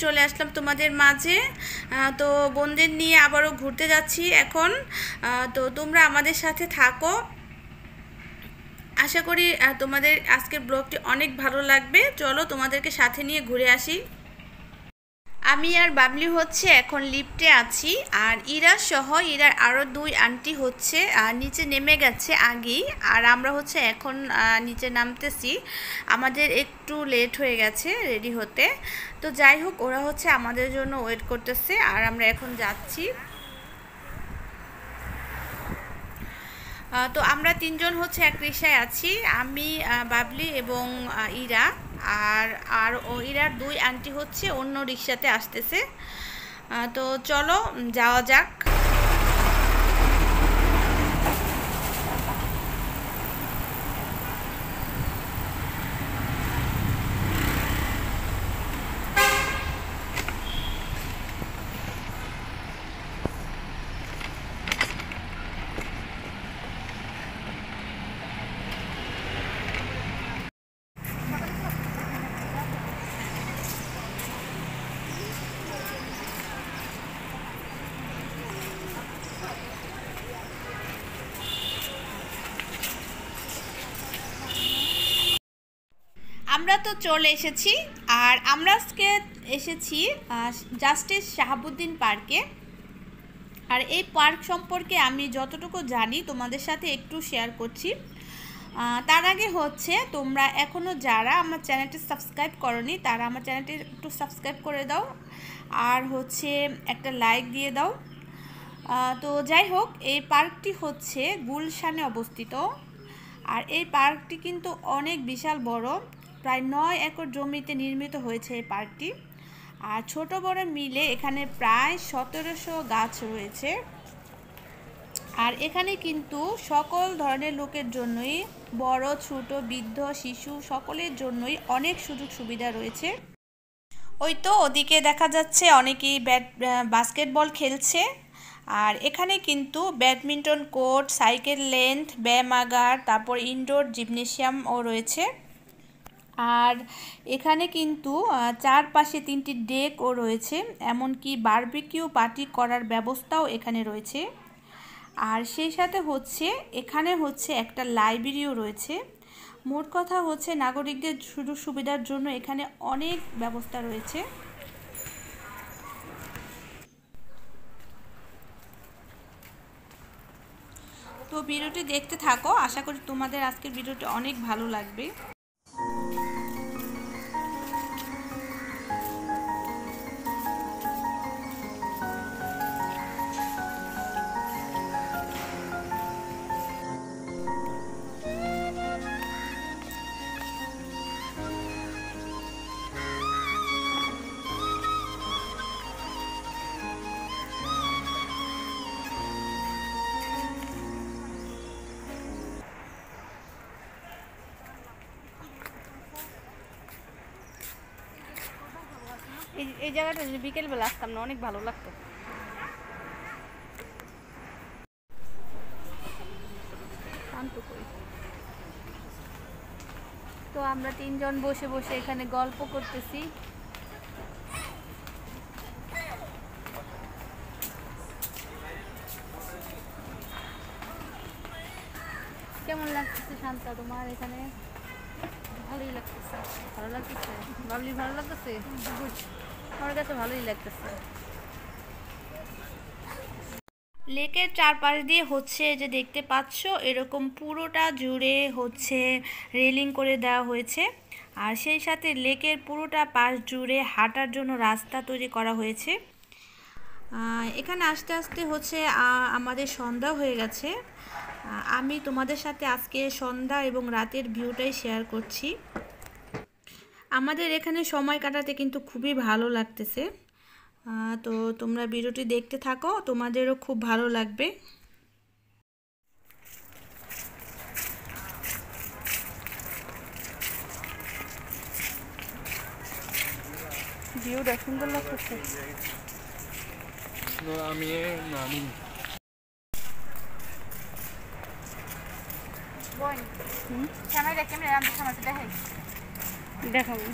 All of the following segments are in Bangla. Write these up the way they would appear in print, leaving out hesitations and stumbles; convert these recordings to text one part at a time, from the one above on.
চলে আসলাম তোমাদের মাঝে। তো বোনদের নিয়ে আবারও ঘুরতে যাচ্ছি এখন। তো তোমরা আমাদের সাথে থাকো, আশা করি তোমাদের আজকের ব্লগটি অনেক ভালো লাগবে। চলো তোমাদেরকে সাথে নিয়ে ঘুরে আসি। আমি আর বাবলি হচ্ছে এখন লিফটে আছি, আর ইরা সহ ইরার আরও দুই আন্টি হচ্ছে নিচে নেমে গেছে আগেই, আর আমরা হচ্ছে এখন নিচে নামতেছি। আমাদের একটু লেট হয়ে গেছে রেডি হতে। তো যাই হোক, ওরা হচ্ছে আমাদের জন্য ওয়েট করতেছে, আর আমরা এখন যাচ্ছি। তো আমরা তিনজন হচ্ছে এক রিকশায় আছি, আমি, বাবলি এবং ইরা। আর আর ও ইরার দুই আন্টি হচ্ছে অন্য রিকশাতে আসতেছে। তো চলো যাওয়া যাক। আমরা তো চলে এসেছি, আর আমরা আজকে এসেছি জাস্টিস শাহাবুদ্দিন পার্কে। আর এই পার্ক সম্পর্কে আমি যতটুকু জানি তোমাদের সাথে একটু শেয়ার করছি। তার আগে হচ্ছে তোমরা এখনও যারা আমার চ্যানেলটি সাবস্ক্রাইব করনি তারা আমার চ্যানেলটি একটু সাবস্ক্রাইব করে দাও, আর হচ্ছে একটা লাইক দিয়ে দাও। তো যাই হোক, এই পার্কটি হচ্ছে গুলশানে অবস্থিত। আর এই পার্কটি কিন্তু অনেক বিশাল বড়, প্রায় 9 একর জমিতে নির্মিত হয়েছে এই পার্কটি। আর ছোট বড় মিলে এখানে প্রায় 1700 গাছ রয়েছে। আর এখানে কিন্তু সকল ধরনের লোকের জন্যই, বড় ছোট বৃদ্ধ শিশু সকলের জন্যই অনেক সুযোগ সুবিধা রয়েছে। ওই তো ওদিকে দেখা যাচ্ছে অনেকেই বাস্কেটবল খেলছে। আর এখানে কিন্তু ব্যাডমিন্টন কোর্ট, সাইকেল লেন্থ, ব্যায়ামাগার, তারপর ইনডোর জিমনেশিয়ামও রয়েছে। আর এখানে কিন্তু চারপাশে 3টি ডেকও রয়েছে, এমনকি বারবিকিউ পার্টি করার ব্যবস্থাও এখানে রয়েছে। আর সেই সাথে হচ্ছে এখানে হচ্ছে একটা লাইব্রেরিও রয়েছে। মোট কথা হচ্ছে নাগরিকদের সুযোগ সুবিধার জন্য এখানে অনেক ব্যবস্থা রয়েছে। তো ভিডিওটি দেখতে থাকো, আশা করি তোমাদের আজকের ভিডিওটি অনেক ভালো লাগবে। এই জায়গাটা যদি বিকেলবেলা আসতাম না, অনেক ভালো লাগতো। তো আমরা তিনজন বসে বসে এখানে গল্প করতেছি। কেমন লাগতেছে শান্তা তোমার এখানে? ভালোই লাগতেছে। ভালো লাগতেছে? বাবলি ভালো লাগতেছে? আমার কাছে ভালোই লাগতেছে। লেকের চারপাশ দিয়ে হচ্ছে যে দেখতে পাচ্ছ এরকম পুরোটা জুড়ে হচ্ছে রেলিং করে দেওয়া হয়েছে। আর সেই সাথে লেকের পুরোটা পাশ জুড়ে হাঁটার জন্য রাস্তা তৈরি করা হয়েছে। এখানে আস্তে আস্তে হচ্ছে আমাদের সন্ধ্যা হয়ে গেছে। আমি তোমাদের সাথে আজকে সন্ধ্যা এবং রাতের ভিউটাই শেয়ার করছি। আমাদের এখানে সময় কাটাতে কিন্তু খুবই ভালো লাগতেছে। তো তোমরা ভিডিওটি দেখতে থাকো, তোমাদেরও খুব ভালো লাগবে। ভিউটা সুন্দর লাগতেছে। দেখাবো।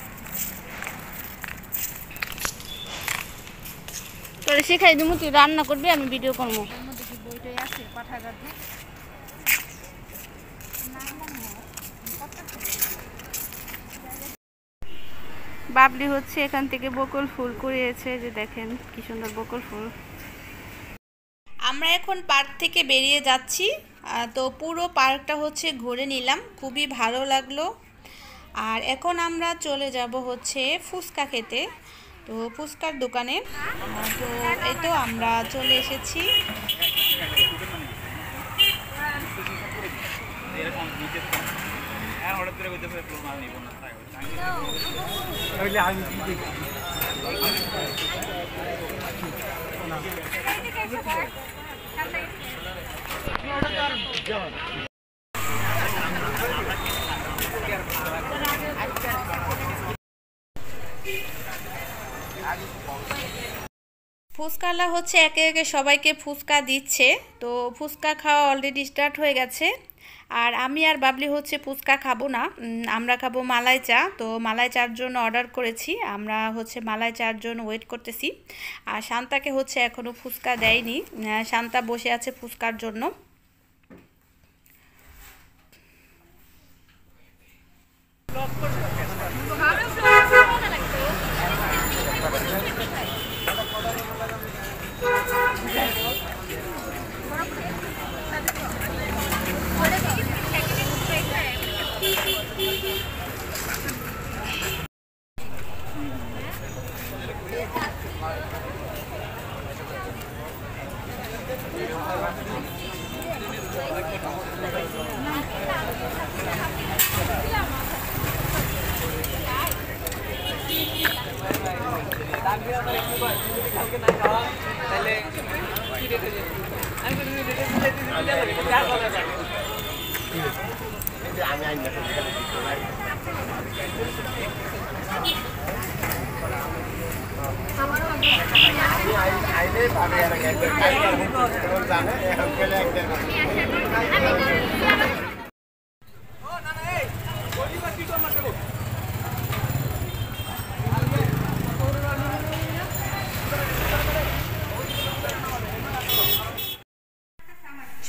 তোরে শেখাই দিমু, তুই রান্না করবি, আমি ভিডিও করবো। বাবলি হচ্ছে এখান থেকে বকুল ফুল কুড়িয়েছে, যে দেখেন কি সুন্দর বকুল ফুল। আমরা এখন পার্ক থেকে বেরিয়ে যাচ্ছি। তো পুরো পার্কটা হচ্ছে ঘুরে নিলাম, খুবই ভালো লাগলো। আর এখন আমরা চলে যাব হচ্ছে ফুচকা খেতে, তো ফুচকার দোকানে। তো এই তো আমরা চলে এসেছি। ফুচকালা হচ্ছে একে একে সবাইকে ফুচকা দিচ্ছে। তো ফুচকা খাওয়া অলরেডি স্টার্ট হয়ে গেছে। আর আমি আর বাবলি হচ্ছে ফুচকা খাবো না, আমরা খাবো মালাই চা। তো মালাই চার জন্য অর্ডার করেছি, আমরা হচ্ছে মালাই চার জন্য ওয়েট করতেছি। আর শান্তাকে হচ্ছে এখনও ফুচকা দেয়নি, শান্তা বসে আছে ফুচকার জন্য।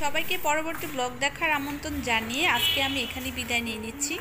সবাইকে পরবর্তী ব্লগ দেখার আমন্ত্রণ জানিয়ে আজকে আমি এখানে বিদায় নিয়ে নিচ্ছি।